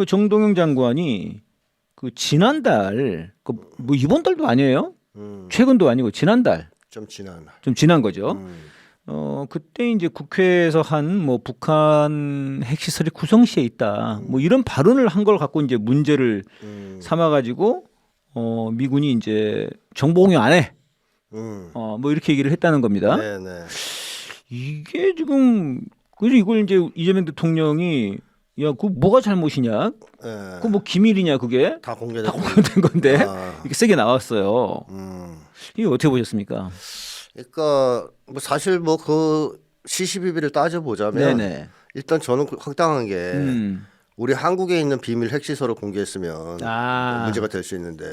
그 정동영 장관이 그 지난달 그 뭐 이번 달도 아니에요? 최근도 아니고 지난달 좀 지난. 좀 지난 거죠. 그때 이제 국회에서 한 뭐 북한 핵시설이 구성시에 있다. 뭐 이런 발언을 한 걸 갖고 이제 문제를 삼아 가지고 미군이 이제 정보 공유 안 해. 뭐 이렇게 얘기를 했다는 겁니다. 네네. 이게 지금 그래서 이걸 이제 이재명 대통령이 야, 그 뭐가 잘못이냐? 네. 그 뭐 기밀이냐 그게? 다 공개된. 다 공개된 건데 아. 이렇게 세게 나왔어요. 이게 어떻게 보셨습니까? 그러니까 뭐 사실 뭐 그 시시비비를 따져 보자면 네네. 일단 저는 황당한 게 음. 우리 한국에 있는 비밀 핵시설을 공개했으면 문제가 될 수 있는데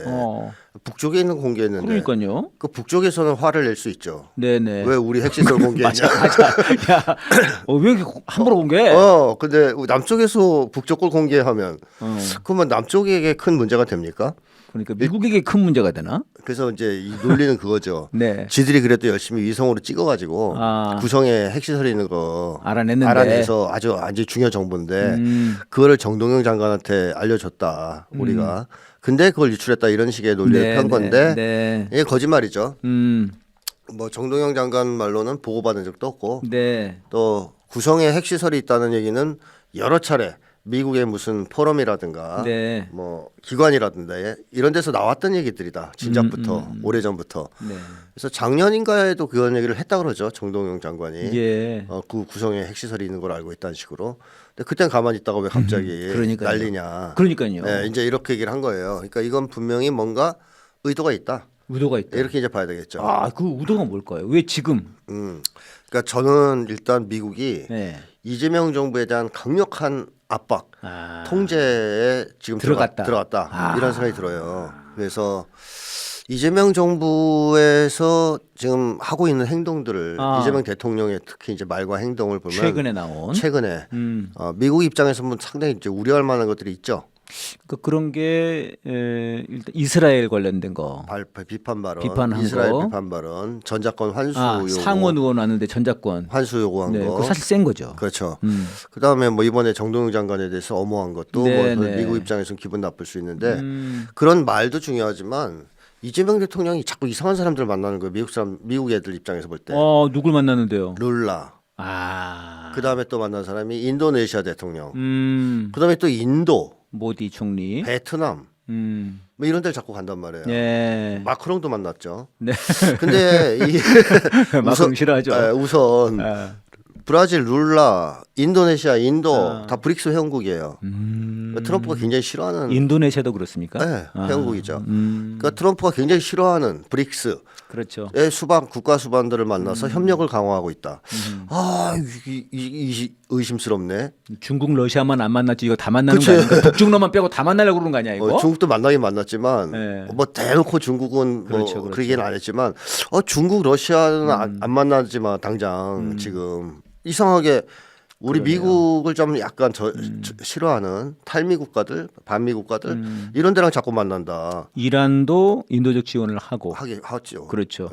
북쪽에 있는 공개했는데 그러니까요. 그 북쪽에서는 화를 낼 수 있죠. 네네. 왜 우리 핵시설 공개했냐? 맞아. 야, 왜 이렇게 함부로 공개해? 근데 남쪽에서 북쪽 걸 공개하면 그러면 남쪽에게 큰 문제가 됩니까? 그러니까 미국에게 큰 문제가 되나? 그래서 이제 이 논리는 그거죠. 네. 지들이 그래도 열심히 위성으로 찍어가지고 구성에 핵시설이 있는 거 알아내서 아주 중요한 정보인데 그거를 정동영 장관한테 알려줬다 우리가. 근데 그걸 유출했다 이런 식의 논리를 편 건데 이게 거짓말이죠. 뭐 정동영 장관 말로는 보고받은 적도 없고 또 구성에 핵시설이 있다는 얘기는 여러 차례 미국의 무슨 포럼이라든가 뭐 기관이라든가 이런 데서 나왔던 얘기들이다. 진작부터 오래전부터. 그래서 작년인가에도 그런 얘기를 했다 그러죠. 정동영 장관이. 그 구성에 핵시설이 있는 걸 알고 있다는 식으로. 근데 그때는 가만히 있다가 왜 갑자기 난리냐. 그러니까요. 네, 이제 이렇게 얘기를 한 거예요. 그러니까 이건 분명히 뭔가 의도가 있다. 의도가 있다. 이렇게 이제 봐야 되겠죠. 그 의도가 뭘까요? 왜 지금? 그러니까 저는 일단 미국이 이재명 정부에 대한 강력한 압박, 통제에 지금 들어갔다 이런 생각이 들어요. 그래서 이재명 정부에서 지금 하고 있는 행동들을 이재명 대통령의 특히 이제 말과 행동을 보면 최근에 미국 입장에서 보면 상당히 이제 우려할 만한 것들이 있죠. 그런 게 일단 이스라엘 관련된 거, 비판 발언, 비판한 이스라엘 비판 발언, 전자권 환수 요구, 상원 의원 왔는데 전자권 환수 요구한 거, 그거 사실 센 거죠. 그렇죠. 그다음에 뭐 이번에 정동영 장관에 대해서 엄호한 것도 뭐 미국 입장에서는 기분 나쁠 수 있는데 그런 말도 중요하지만 이재명 대통령이 자꾸 이상한 사람들을 만나는 거예요. 미국 애들 입장에서 볼 때. 누굴 만나는데요? 룰라. 그다음에 또 만난 사람이 인도네시아 대통령. 그다음에 또 인도. 모디 총리, 베트남, 뭐 이런 데를 자꾸 간단 말이에요. 마크롱도 만났죠. 근데 이 마크롱 싫어하죠. 우선 브라질, 룰라, 인도네시아, 인도 다 브릭스 회원국이에요. 트럼프가 굉장히 싫어하는. 인도네시아도 그렇습니까? 네, 회원국이죠. 그러니까 트럼프가 굉장히 싫어하는 브릭스. 그렇죠. 국가 수반들을 만나서 협력을 강화하고 있다. 의심스럽네. 중국, 러시아만 안 만났지 이거 다 만나는 거 아닌가? 북중러만 빼고 다 만나려고 그러는 거 아니야 이거? 중국도 만나긴 만났지만 뭐 대놓고 중국은 그렇죠. 그러기는 안 했지만 중국, 러시아는 안 만나지만 당장 지금 이상하게 우리 미국을 좀 약간 싫어하는 탈미 국가들, 반미 국가들 이런 데랑 자꾸 만난다. 이란도 인도적 지원을 하죠. 그렇죠.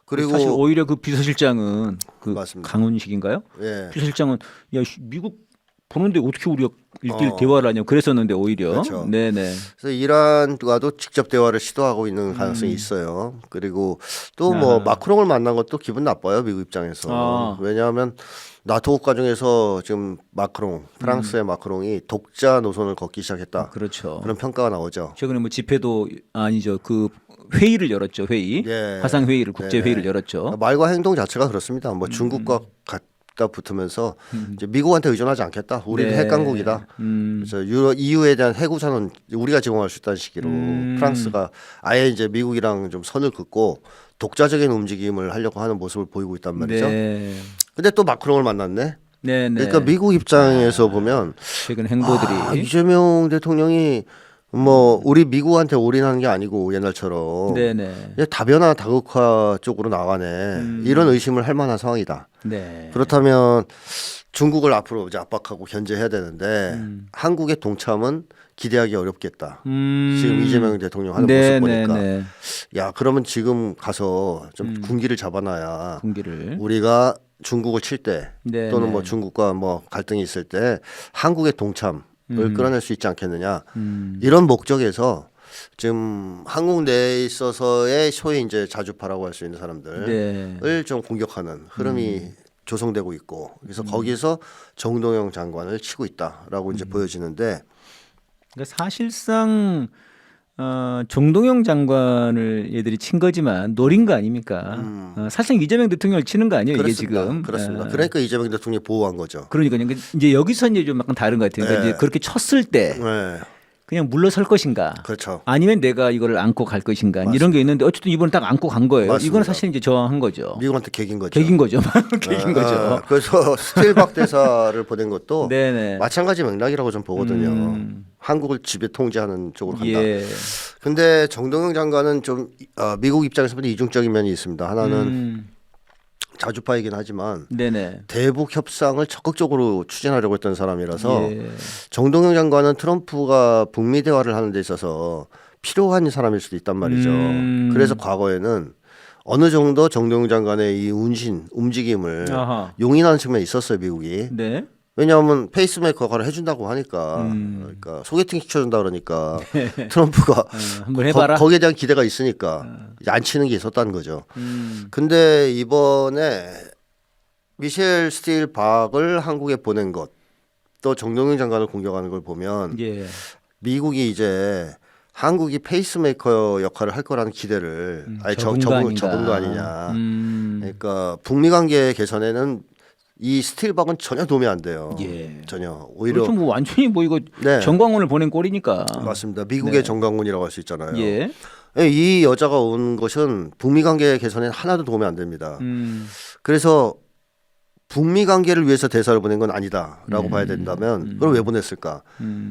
그리고 사실 오히려 그 비서실장은 맞습니다. 강훈식인가요? 비서실장은 야 미국 보는데 어떻게 우리가 1대1 대화를 하냐 그랬었는데 오히려. 그렇죠. 그래서 이란과도 직접 대화를 시도하고 있는 가능성이 있어요. 그리고 또 뭐 마크롱을 만난 것도 기분 나빠요 미국 입장에서. 왜냐하면 나토 국가 중에서 지금 프랑스의 마크롱이 독자 노선을 걷기 시작했다. 그렇죠. 그런 평가가 나오죠. 최근에 뭐 집회도 아니죠. 그 회의를 열었죠. 화상 회의를 국제 회의를 열었죠. 말과 행동 자체가 그렇습니다. 뭐 중국과 갖다 붙으면서 이제 미국한테 의존하지 않겠다. 우리는 핵강국이다. 그래서 EU에 대한 해구선은 우리가 제공할 수 있다는 식으로 프랑스가 아예 이제 미국이랑 좀 선을 긋고 독자적인 움직임을 하려고 하는 모습을 보이고 있단 말이죠. 근데 또 마크롱을 만났네. 그러니까 미국 입장에서 보면 최근 행보들이 이재명 대통령이 뭐 우리 미국한테 올인하는 게 아니고 옛날처럼 다변화 다극화 쪽으로 나가네. 이런 의심을 할 만한 상황이다. 그렇다면 중국을 앞으로 이제 압박하고 견제해야 되는데 한국의 동참은 기대하기 어렵겠다. 지금 이재명 대통령 하는 모습 보니까 그러면 지금 가서 좀 군기를 잡아놔야 우리가 중국을 칠 때 또는 뭐 중국과 뭐 갈등이 있을 때 한국의 동참 끌어낼 수 있지 않겠느냐. 이런 목적에서 지금 한국 내에 있어서의 소위 이제 자주파라고 할 수 있는 사람들을 좀 공격하는 흐름이 조성되고 있고, 그래서 거기서 정동영 장관을 치고 있다라고 이제 보여지는데, 그러니까 사실상 정동영 장관을 얘들이 친 거지만 노린 거 아닙니까? 사실상 이재명 대통령을 치는 거 아니에요, 그렇습니다. 이게 지금? 그렇습니다. 그러니까 이재명 대통령이 보호한 거죠. 그러니까요. 이제 여기서 이제 좀 약간 다른 것 같아요. 그러니까 이제 그렇게 쳤을 때 그냥 물러설 것인가? 그렇죠. 아니면 내가 이거를 안고 갈 것인가? 맞습니다. 이런 게 있는데 어쨌든 이번은 딱 안고 간 거예요. 맞습니다. 이거는 사실 이제 저항한 거죠. 미국한테 개긴 거죠. 개긴 거죠. 개긴 거죠. 그래서 스틸박 대사를 보낸 것도 마찬가지 맥락이라고 좀 보거든요. 한국을 지배 통제하는 쪽으로 간다. 근데 정동영 장관은 좀 미국 입장에서 보면 이중적인 면이 있습니다. 하나는 자주파이긴 하지만 대북 협상을 적극적으로 추진하려고 했던 사람이라서 정동영 장관은 트럼프가 북미 대화를 하는 데 있어서 필요한 사람일 수도 있단 말이죠. 그래서 과거에는 어느 정도 정동영 장관의 이 운신 움직임을 용인하는 측면이 있었어요, 미국이. 왜냐하면 페이스메이커 역할을 해준다고 하니까, 그러니까 소개팅 시켜준다 그러니까 트럼프가 한번 해봐라. 거기에 대한 기대가 있으니까 안 치는 게 있었다는 거죠. 근데 이번에 미셸 스틸박을 한국에 보낸 것, 또 정동영 장관을 공격하는 걸 보면 미국이 이제 한국이 페이스메이커 역할을 할 거라는 기대를 아예 적은 거 아니냐. 그러니까 북미 관계 개선에는 이 스틸박은 전혀 도움이 안 돼요. 전혀. 오히려 그렇죠. 뭐 완전히 뭐 이거 정광훈을 보낸 꼴이니까. 맞습니다. 미국의 정광훈이라고 할 수 있잖아요. 이 여자가 온 것은 북미 관계 개선에 하나도 도움이 안 됩니다. 그래서 북미 관계를 위해서 대사를 보낸 건 아니다라고 봐야 된다면 그걸 왜 보냈을까?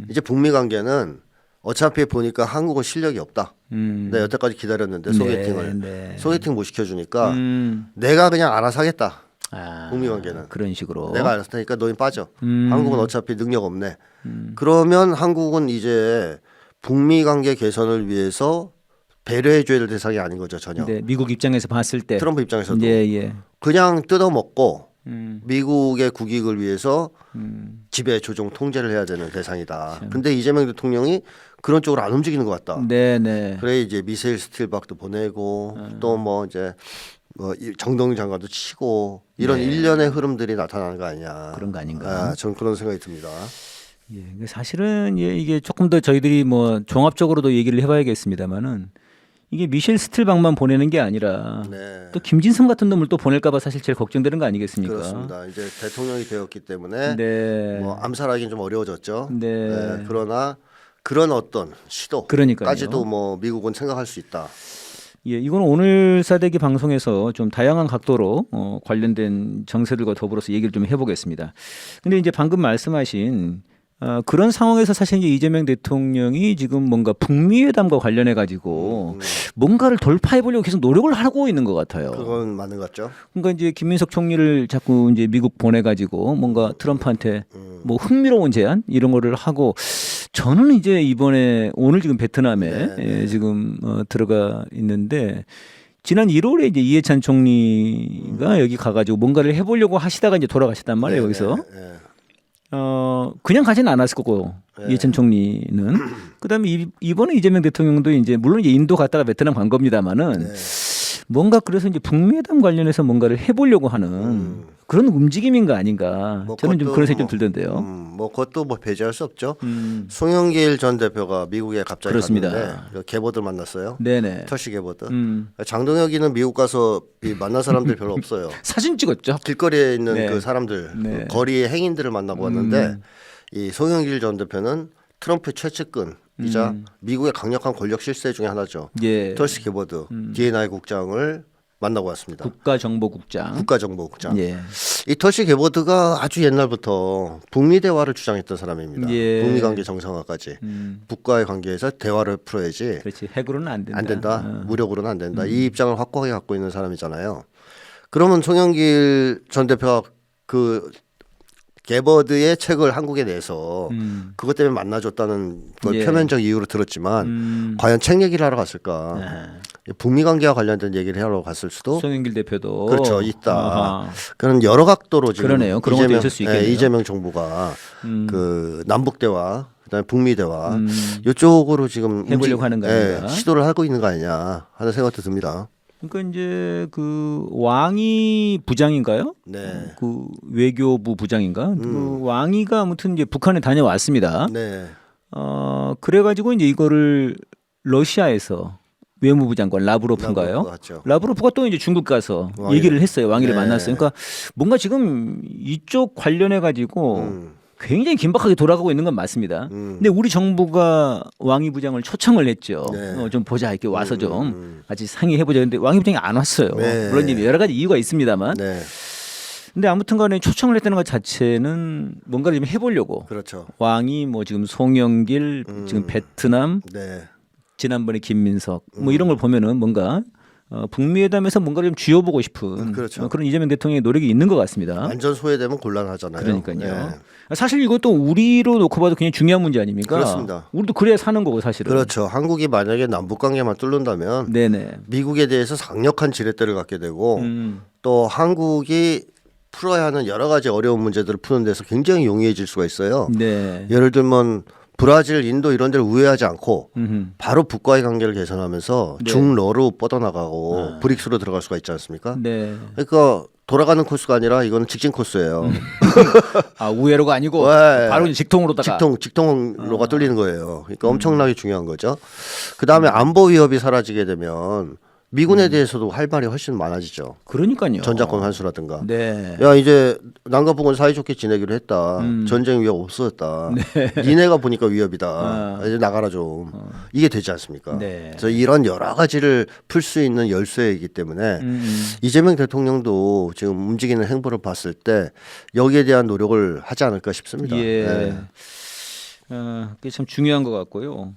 이제 북미 관계는 어차피 보니까 한국은 실력이 없다. 내가 여태까지 기다렸는데 소개팅 못 시켜주니까 내가 그냥 알아서 하겠다. 북미 관계는 그런 식으로 내가 알았을 테니까 너희 빠져. 한국은 어차피 능력 없네. 그러면 한국은 이제 북미 관계 개선을 위해서 배려해줘야 될 대상이 아닌 거죠, 전혀. 미국 입장에서 봤을 때 트럼프 입장에서도 그냥 뜯어먹고 미국의 국익을 위해서 지배, 조종, 통제를 해야 되는 대상이다. 근데 이재명 대통령이 그런 쪽으로 안 움직이는 것 같다. 그래 이제 미세일 스틸박도 보내고 또 뭐 이제 정동영 장관도 치고 이런 일련의 흐름들이 나타나는 거 아니냐. 그런 거 아닌가. 저는 그런 생각이 듭니다. 사실은 이게 조금 더 저희들이 뭐 종합적으로도 얘기를 해봐야겠습니다만은 이게 미셸 스틸박만 보내는 게 아니라 또 김진성 같은 놈을 또 보낼까봐 사실 제일 걱정되는 거 아니겠습니까? 그렇습니다. 이제 대통령이 되었기 때문에 뭐 암살하기는 좀 어려워졌죠. 그러나 그런 어떤 시도까지도 뭐 미국은 생각할 수 있다. 이건 오늘 사대기 방송에서 좀 다양한 각도로 관련된 정세들과 더불어서 얘기를 좀 해보겠습니다. 근데 이제 방금 말씀하신 그런 상황에서 사실 이제 이재명 대통령이 지금 뭔가 북미 회담과 관련해 가지고 뭔가를 돌파해 보려고 계속 노력을 하고 있는 것 같아요. 그건 맞는 것 같죠. 그러니까 이제 김민석 총리를 자꾸 이제 미국 보내 가지고 뭔가 트럼프한테 뭐 흥미로운 제안 이런 거를 하고, 저는 이제 이번에 오늘 지금 베트남에 지금 들어가 있는데 지난 1월에 이제 이해찬 총리가 여기 가가지고 뭔가를 해보려고 하시다가 이제 돌아가셨단 말이에요. 여기서. 그냥 가지는 않았을 거고 이해찬 총리는. 그다음에 이번에 이재명 대통령도 이제 물론 이제 인도 갔다가 베트남 간 겁니다만은 뭔가 그래서 이제 북미회담 관련해서 뭔가를 해보려고 하는 그런 움직임인 거 아닌가. 저는 좀 그런 생각이 좀 들던데요. 뭐 그것도 뭐 배제할 수 없죠. 송영길 전 대표가 미국에 갑자기 갔는데 개보드 만났어요. 털씨 개보드. 장동혁이는 미국 가서 만난 사람들 별로 없어요. 사진 찍었죠. 길거리에 있는 그 사람들, 그 거리의 행인들을 만나고 왔는데 이 송영길 전 대표는 트럼프 최측근이자 미국의 강력한 권력 실세 중에 하나죠. 털씨 개보드 D&I 국장을 만나고 왔습니다. 국가정보국장. 이 털씨 개보드가 아주 옛날부터 북미 대화를 주장했던 사람입니다. 북미 관계 정상화까지. 북과의 관계에서 대화를 풀어야지. 그렇지. 핵으로는 안 된다. 안 된다. 무력으로는 안 된다. 이 입장을 확고하게 갖고 있는 사람이잖아요. 그러면 송영길 전 대표가 그 개버드의 책을 한국에 내서 그것 때문에 만나줬다는 걸 표면적 이유로 들었지만 과연 책 얘기를 하러 갔을까? 북미 관계와 관련된 얘기를 하러 갔을 수도 송영길 대표도 그렇죠 있다. 아하. 그런 여러 각도로 지금 그러네요. 그런 것도 있을 수 있겠네요. 이재명 정부가 그 남북 대화 그다음에 북미 대화 이쪽으로 지금 해보려고 하는 거 아닌가? 시도를 하고 있는 거 아니냐 하는 생각도 듭니다. 그러니까 이제 그 왕이 부장인가요? 네. 그 외교부 부장인가? 그 왕이가 아무튼 이제 북한에 다녀왔습니다. 네. 그래가지고 이제 이거를 러시아에서 외무부 장관 라브로프인가요? 라브로프가 또 이제 중국 가서 얘기를 했어요. 왕이를 만났어요. 그러니까 뭔가 지금 이쪽 관련해 가지고 굉장히 긴박하게 돌아가고 있는 건 맞습니다. 근데 우리 정부가 왕이 부장을 초청을 했죠. 네. 좀 보자 이렇게 와서 좀 같이 상의해 보자. 근데 왕이 부장이 안 왔어요. 네. 물론 이제 여러 가지 이유가 있습니다만. 네. 근데 아무튼간에 초청을 했다는 것 자체는 뭔가를 좀 해보려고. 그렇죠. 왕이 뭐 지금 송영길, 지금 베트남, 네. 지난번에 김민석 뭐 이런 걸 보면은 뭔가 북미 회담에서 뭔가를 좀 쥐어보고 싶은 그렇죠. 그런 이재명 대통령의 노력이 있는 것 같습니다. 완전 소외되면 곤란하잖아요. 그러니까요. 네. 사실 이것도 우리로 놓고 봐도 굉장히 중요한 문제 아닙니까? 그렇습니다. 우리도 그래야 사는 거고 사실은. 그렇죠. 한국이 만약에 남북 관계만 뚫는다면 네네. 미국에 대해서 강력한 지렛대를 갖게 되고 또 한국이 풀어야 하는 여러 가지 어려운 문제들을 푸는 데서 굉장히 용이해질 수가 있어요. 네. 예를 들면 브라질, 인도 이런 데를 우회하지 않고 바로 북과의 관계를 개선하면서 네. 중러로 뻗어나가고 브릭스로 들어갈 수가 있지 않습니까? 네. 그러니까 돌아가는 코스가 아니라 이거는 직진 코스예요. 아 우회로가 아니고 네. 바로 이제 직통으로다가. 직통로가 뚫리는 거예요. 그러니까 엄청나게 중요한 거죠. 그 다음에 안보 위협이 사라지게 되면 미군에 대해서도 할 말이 훨씬 많아지죠. 그러니까요. 전자권 환수라든가. 네. 야 이제 남과 북은 사이좋게 지내기로 했다. 전쟁 위협 없어졌다. 니네가 보니까 위협이다. 이제 나가라 좀. 이게 되지 않습니까? 네. 그래서 이런 여러 가지를 풀 수 있는 열쇠이기 때문에 이재명 대통령도 지금 움직이는 행보를 봤을 때 여기에 대한 노력을 하지 않을까 싶습니다. 예. 네. 그게 참 중요한 것 같고요.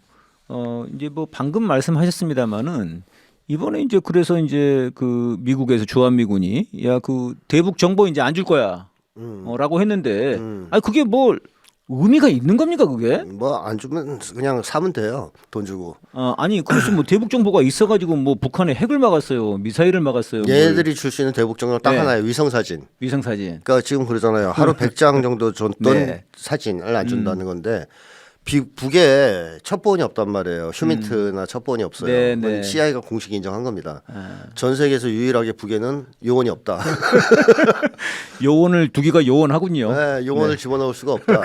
이제 뭐 방금 말씀하셨습니다마는 이번에 이제 그래서 이제 그 미국에서 주한미군이 야 그 대북 정보 이제 안 줄 거야 라고 했는데 아니 그게 뭐 의미가 있는 겁니까 그게? 뭐 안 주면 그냥 사면 돼요. 돈 주고. 아니 그래서 뭐 대북 정보가 있어가지고 뭐 북한의 핵을 막았어요, 미사일을 막았어요. 얘네들이 줄 수 있는 대북 정보 딱 네. 하나예요. 위성 사진. 위성 사진. 그러니까 지금 그러잖아요. 하루 100장 정도 줬던 네. 사진을 안 준다는 건데 북에 첩보원이 없단 말이에요. 휴민트나 첩보원이 없어요. 네, 그건 네. CIA가 공식 인정한 겁니다. 전 세계에서 유일하게 북에는 요원이 없다. 요원을 두기가 요원하군요. 네, 요원을 집어넣을 수가 없다.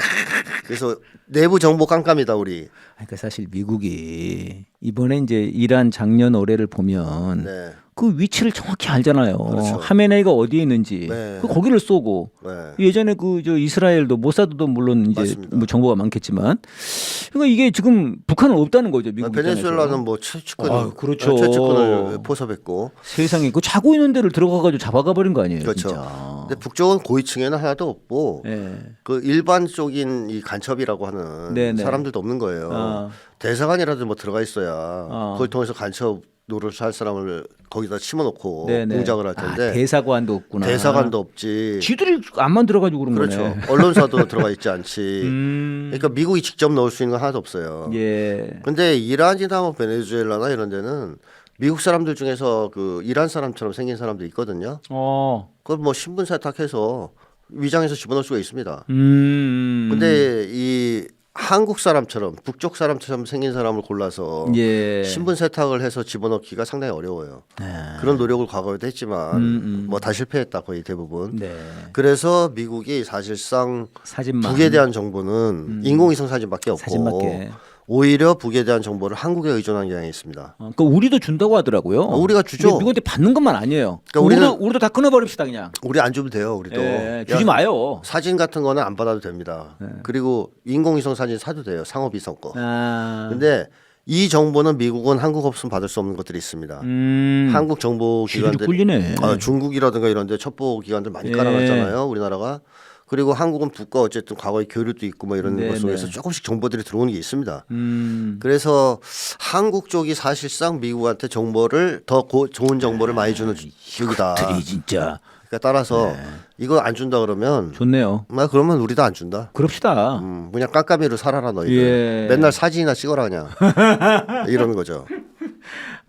그래서 내부 정보 깜깜이다 우리. 그러니까 사실 미국이 이번에 이제 이란 작년 올해를 보면 네. 그 위치를 정확히 알잖아요. 그렇죠. 하메네이가 어디에 있는지 네. 그 거기를 쏘고 네. 예전에 그 저 이스라엘도 모사드도 물론 이제 맞습니다. 뭐 정보가 많겠지만 그러니까 이게 지금 북한은 없다는 거죠. 미국 베네수엘라는 입장에서. 뭐 최측근, 그렇죠. 최측근을 포섭했고. 세상에 그 자고 있는 데를 들어가가지고 잡아가 버린 거 아니에요. 그렇죠. 진짜. 근데 북쪽은 고위층에는 하나도 없고 네. 그 일반적인 이 간첩이라고 하는 네네. 사람들도 없는 거예요. 대사관이라도 뭐 들어가 있어야 그걸 통해서 간첩 노릇을 할 사람을 거기다 심어놓고 네네. 공작을 할 텐데 대사관도 없구나. 대사관도 없지. 지들이 안 만들어가지고 그런 그렇죠. 거네. 언론사도 들어가 있지 않지. 그러니까 미국이 직접 넣을 수 있는 건 하나도 없어요. 예. 근데 이란이나 뭐 베네수엘라나 이런 데는 미국 사람들 중에서 그 이란 사람처럼 생긴 사람도 있거든요. 그걸 뭐 신분 세탁해서 위장해서 집어넣을 수가 있습니다. 근데 이 한국 사람처럼 북쪽 사람처럼 생긴 사람을 골라서 예. 신분 세탁을 해서 집어넣기가 상당히 어려워요. 그런 노력을 과거에도 했지만 뭐 다 실패했다 거의 대부분. 네. 그래서 미국이 사실상 사진만. 북에 대한 정보는 인공위성 사진밖에 없고 사진밖에. 오히려 북에 대한 정보를 한국에 의존한 경향이 있습니다. 그러니까 우리도 준다고 하더라고요. 우리가 주죠. 근데 미국한테 받는 것만 아니에요. 그러니까 우리도 다 끊어버립시다 그냥. 우리 안 주면 돼요. 우리도. 예, 주지 마요. 사진 같은 거는 안 받아도 됩니다. 그리고 인공위성 사진 사도 돼요. 상업위성 거. 근데 이 정보는 미국은 한국 없으면 받을 수 없는 것들이 있습니다. 한국 정보 기관들, 꿀리네. 중국이라든가 이런데 첩보 기관들 많이 깔아놨잖아요. 우리나라가. 그리고 한국은 북과 어쨌든 과거의 교류도 있고 뭐 이런 것 속에서 조금씩 정보들이 들어오는 게 있습니다. 그래서 한국 쪽이 사실상 미국한테 정보를 더 좋은 정보를 많이 주는 쪽이다. 들이 진짜. 그러니까 따라서 이거 안 준다 그러면 좋네요. 그러면 우리도 안 준다. 그럽시다. 그냥 깜깜이로 살아라 너희들. 예. 맨날 사진이나 찍어라 그냥 이러는 거죠.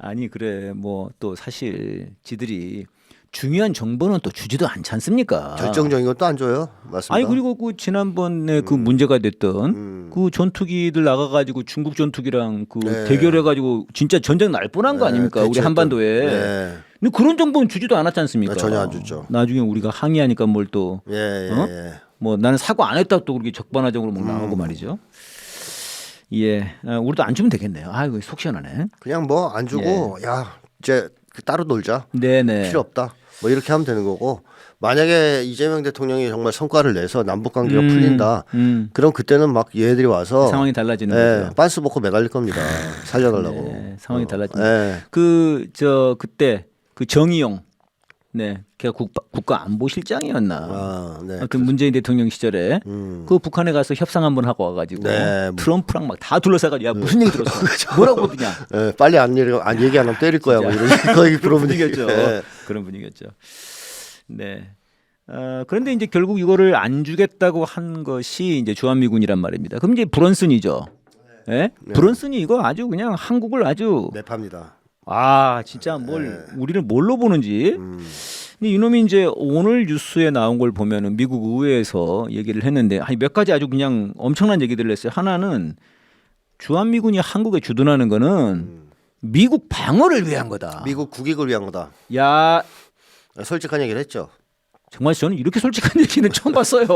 아니 그래 뭐 또 사실 지들이 중요한 정보는 또 주지도 않지 않습니까? 결정적인 것도 안 줘요. 맞습니다. 아니 그리고 그 지난번에 그 문제가 됐던 그 전투기들 나가가지고 중국 전투기랑 그 네. 대결해가지고 진짜 전쟁 날 뻔한 거 아닙니까? 우리 한반도에. 네. 근데 그런 정보는 주지도 않았지 않습니까? 전혀 안 줬죠. 나중에 우리가 항의하니까 뭘 또 예. 뭐 나는 사과 안 했다고 또 그렇게 적반하장으로 막 나오고 말이죠. 예, 우리도 안 주면 되겠네요. 아이고 속 시원하네. 그냥 뭐 안 주고 야 이제 따로 놀자. 네네. 필요 없다. 뭐 이렇게 하면 되는 거고 만약에 이재명 대통령이 정말 성과를 내서 남북 관계가 풀린다. 그럼 그때는 막 얘들이 와서 상황이 달라지는 거죠. 빤스 벗고 매달릴 겁니다. 살려달라고. 네, 상황이 달라지는. 그때 그 정의용, 네, 걔가 국가안보실장이었나. 네. 그 문재인 대통령 시절에 그 북한에 가서 협상 한번 하고 와가지고 트럼프랑 막 다 둘러싸가지고 야 무슨 얘기 들었어? 뭐라고 그러냐? 네, 빨리 안 얘기 안 하면 때릴 거야. 뭐 이런 거의 그런 분위기였죠. 네. 그런 분위기였죠. 네. 그런데 이제 결국 이거를 안 주겠다고 한 것이 이제 주한미군이란 말입니다. 그럼 이제 브런슨이죠. 네? 브런슨이 이거 아주 그냥 한국을 아주 내팝니다. 진짜 우리를 뭘로 보는지. 근데 이놈이 이제 오늘 뉴스에 나온 걸 보면은 미국 의회에서 얘기를 했는데 몇 가지 아주 그냥 엄청난 얘기들을 했어요. 하나는 주한미군이 한국에 주둔하는 거는 미국 방어를 위한 거다. 미국 국익을 위한 거다. 야, 솔직한 얘기를 했죠. 정말 저는 이렇게 솔직한 얘기는 처음 봤어요.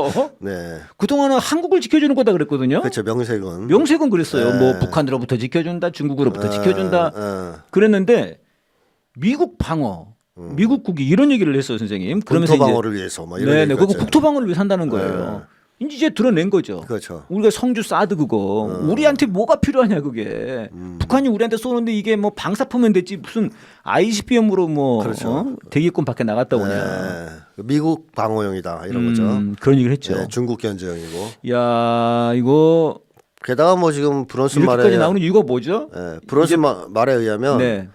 네. 그동안은 한국을 지켜주는 거다 그랬거든요. 그렇죠. 명색은 그랬어요. 뭐 북한으로부터 지켜준다, 중국으로부터 지켜준다. 그랬는데 미국 방어, 미국 국이 이런 얘기를 했어요, 선생님. 그러면서 국토 방어를 위해서 뭐 이런 그거 국토 방어를 위해 산다는 거예요. 이제 드러낸 거죠. 그렇죠. 우리가 성주 사드 그거 우리한테 뭐가 필요하냐 그게. 북한이 우리한테 쏘는데 이게 뭐 방사포면 됐지 무슨 ICBM으로 뭐 그렇죠. 대기권 밖에 나갔다 오냐. 미국 방어용이다 이런 거죠. 그런 얘기를 했죠. 네, 중국 견제용이고. 야 이거 게다가 뭐 지금 브론슨 이렇게까지 나오는 이유가 뭐죠? 브론슨 말에 의하면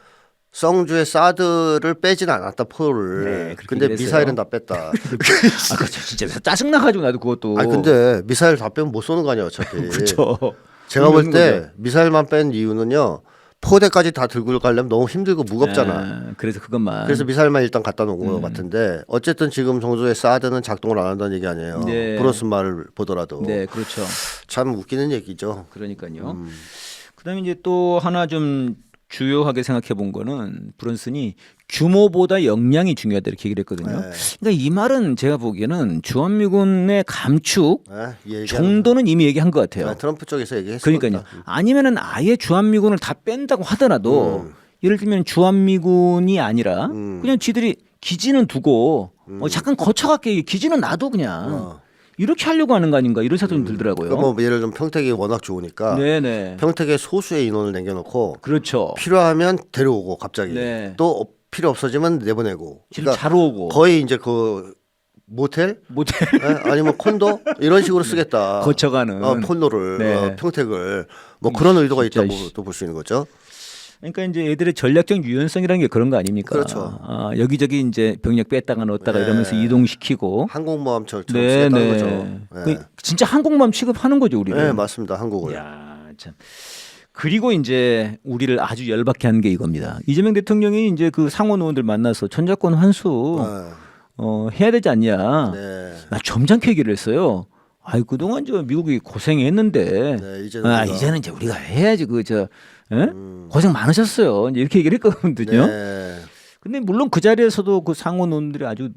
성주의 사드를 빼지는 않았다 포를. 근데 미사일은 다 뺐다. 그렇죠. 진짜 짜증 나가지고 나도 그것도. 근데 미사일 다 빼면 못 쏘는 거 아니야 어차피. 그렇죠. 제가 볼 때 미사일만 뺀 이유는요. 포대까지 다 들고 가려면 너무 힘들고 무겁잖아. 그래서 그것만. 그래서 미사일만 일단 갖다 놓은 것 같은데 어쨌든 지금 성주의 사드는 작동을 안 한다는 얘기 아니에요. 브론슨 말을 보더라도. 네, 그렇죠. 참 웃기는 얘기죠. 그러니까요. 그다음에 이제 또 하나 좀 주요하게 생각해 본 거는 브런슨이 규모보다 역량이 중요하다 이렇게 얘기를 했거든요. 그러니까 이 말은 제가 보기에는 주한미군의 감축 정도는 이미 얘기한 것 같아요. 트럼프 쪽에서 얘기했어요. 그러니까요. 아니면은 아예 주한미군을 다 뺀다고 하더라도 예를 들면 주한미군이 아니라 그냥 지들이 기지는 두고 잠깐 거쳐갈게 기지는 놔도 그냥 이렇게 하려고 하는 거 아닌가 이런 생각이 좀 들더라고요. 뭐 예를 들면 평택이 워낙 좋으니까 평택에 소수의 인원을 남겨놓고 그렇죠. 필요하면 데려오고 갑자기 또 필요 없어지면 내보내고. 그러니까 잘 오고 거의 이제 그 모텔 아니면 콘도 이런 식으로 쓰겠다. 거쳐가는 콘도를 평택을 뭐 그런 의도가 있다고 또 볼 수 있는 거죠. 그러니까 이제 애들의 전략적 유연성이라는 게 그런 거 아닙니까? 그렇죠. 여기저기 이제 병력 뺐다가 넣었다가 이러면서 이동시키고 항공모함처럼 쓰겠다는 거죠. 진짜 항공모함 취급하는 거죠, 우리를. 네, 맞습니다. 한국을. 야, 참. 그리고 이제 우리를 아주 열받게 한 게 이겁니다. 이재명 대통령이 이제 그 상원 의원들 만나서 전작권 환수 해야 되지 않냐. 나 점잖게 얘기를 했어요. 그동안 저 미국이 고생했는데 이제는 이제 우리가 해야지 고생 많으셨어요. 이제 이렇게 얘기를 했거든요. 근데 물론 그 자리에서도 그 상원 의원들이 아주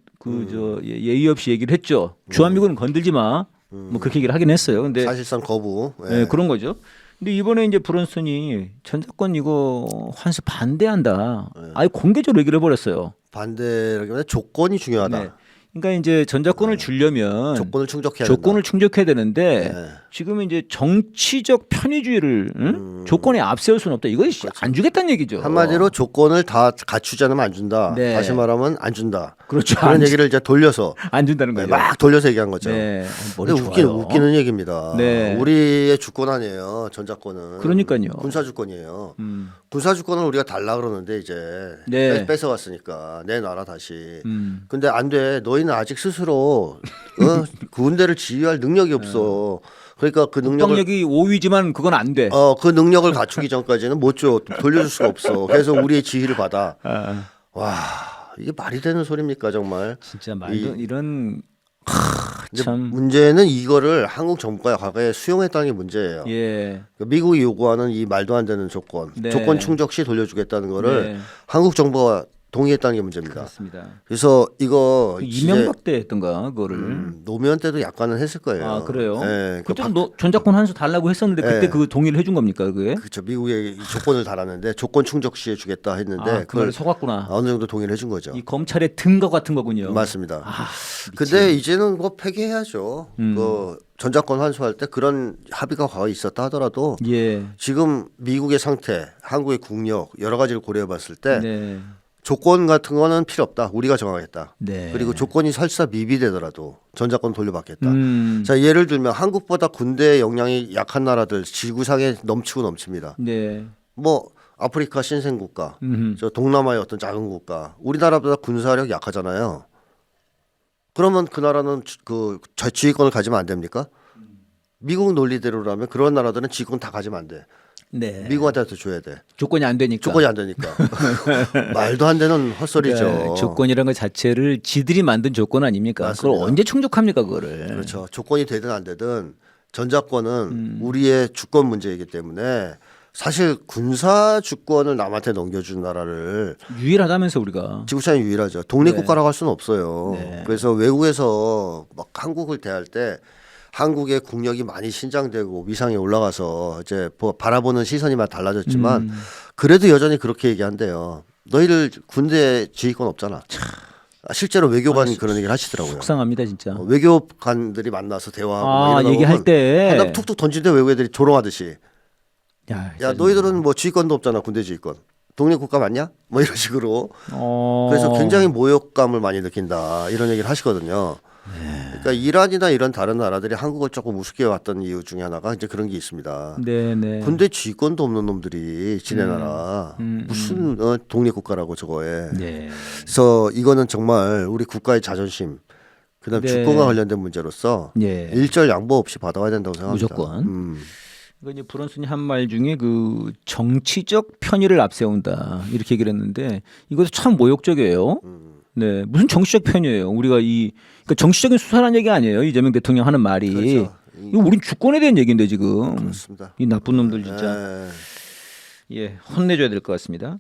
예의 없이 얘기를 했죠. 주한미군은 건들지 마. 뭐 그렇게 얘기를 하긴 했어요. 근데 사실상 거부. 그런 거죠. 근데 이번에 이제 브런슨이 전작권 이거 환수 반대한다. 아예 공개적으로 얘기를 해버렸어요. 반대라기보다 조건이 중요하다. 그러니까 이제 전작권을 주려면 조건을 충족해야 되는데 지금 이제 정치적 편의주의를 조건에 앞세울 수는 없다. 이거 안 주겠다는 얘기죠. 한마디로 조건을 다 갖추지 않으면 안 준다. 다시 말하면 안 준다. 그렇죠. 그런 얘기를 이제 돌려서 안 준다는 거예요. 막 돌려서 얘기한 거죠. 근데 웃기는 얘기입니다. 우리의 주권 아니에요. 전작권은. 그러니까요. 군사 주권이에요. 군사 주권을 우리가 달라 그러는데 이제 뺏어갔으니까 내놔라 다시. 근데 안 돼. 너희는 아직 스스로 군대를 지휘할 능력이 없어. 그러니까 그 능력을 국방력이 5위지만 그건 안 돼. 그 능력을 갖추기 전까지는 못 줘. 돌려줄 수가 없어. 그래서 우리의 지휘를 받아. 와, 이게 말이 되는 소리입니까 정말? 진짜 말도 이런 참 문제는 이거를 한국 정부가 과거에 수용했다는 게 문제예요. 예. 미국이 요구하는 이 말도 안 되는 조건, 네. 조건 충족 시 돌려주겠다는 거를 네. 한국 정부가 동의했다는 게 문제입니다. 그렇습니다. 그래서 이거 이명박 때 했던가 그거를 노무현 때도 약간은 했을 거예요. 아 그래요? 네, 그때 전작권 한 수 달라고 했었는데 그때 네. 그 동의를 해준 겁니까 그게? 그렇죠. 미국에 이 조건을 달았는데 조건 충족 시에 주겠다 했는데 그걸 속았구나. 어느 정도 동의를 해준 거죠. 이 검찰의 등거 같은 거군요. 맞습니다. 근데 이제는 뭐 폐기해야죠. 그 전작권 환수할 때 그런 합의가 과거에 있었다 하더라도 예. 지금 미국의 상태, 한국의 국력 여러 가지를 고려해봤을 때 네. 조건 같은 거는 필요 없다. 우리가 정하겠다. 네. 그리고 조건이 설사 미비되더라도 전작권 돌려받겠다. 자, 예를 들면 한국보다 군대 역량이 약한 나라들 지구상에 넘치고 넘칩니다. 네. 뭐 아프리카 신생국가, 저 동남아의 어떤 작은 국가, 우리나라보다 군사력 약하잖아요. 그러면 그 나라는 그 지휘권을 가지면 안 됩니까? 미국 논리대로라면 그런 나라들은 지휘권 다 가지면 안 돼. 네. 미국한테도 줘야 돼. 조건이 안 되니까. 조건이 안 되니까. 말도 안 되는 헛소리죠. 그러니까 조건이라는 것 자체를 지들이 만든 조건 아닙니까? 맞습니다. 그걸 언제 충족합니까 그거를? 그렇죠. 조건이 되든 안 되든 전작권은 우리의 주권 문제이기 때문에 사실 군사 주권을 남한테 넘겨준 나라를 유일하다면서 우리가. 지구상에 유일하죠. 독립국가라고 할 수는 없어요. 네. 그래서 외국에서 막 한국을 대할 때 한국의 국력이 많이 신장되고 위상이 올라가서 이제 바라보는 시선이 많이 달라졌지만 그래도 여전히 그렇게 얘기한대요. 너희들 군대 지휘권 없잖아. 실제로 외교관이 그런 얘기를 하시더라고요. 속상합니다 진짜. 외교관들이 만나서 대화하고 막 이러다 얘기할 보면 때 한답 툭툭 던진대 외국 애들이 조롱하듯이. 야 너희들은 뭐 지휘권도 없잖아. 군대 지휘권. 독립국가 맞냐? 뭐 이런 식으로. 그래서 굉장히 모욕감을 많이 느낀다. 이런 얘기를 하시거든요. 그러니까 이란이나 이런 다른 나라들이 한국을 조금 우습게 왔던 이유 중에 하나가 이제 그런 게 있습니다. 네네. 군대 지휘권도 없는 놈들이 지네 나라 무슨 독립국가라고 저거에. 네. 그래서 이거는 정말 우리 국가의 자존심, 그다음 네. 주권과 관련된 문제로서 예. 일절 양보 없이 받아와야 된다고 생각합니다. 무조건. 이거 이제 브런슨이 한 말 중에 그 정치적 편의를 앞세운다 이렇게 얘기를 했는데 이것도 참 모욕적이에요. 네, 무슨 정치적 편의예요? 우리가 그러니까 정치적인 수사라는 얘기 아니에요. 이재명 대통령 하는 말이. 그렇죠. 이거 우린 주권에 대한 얘기인데 지금. 그렇습니다. 이 나쁜 놈들 진짜. 예, 혼내줘야 될 것 같습니다.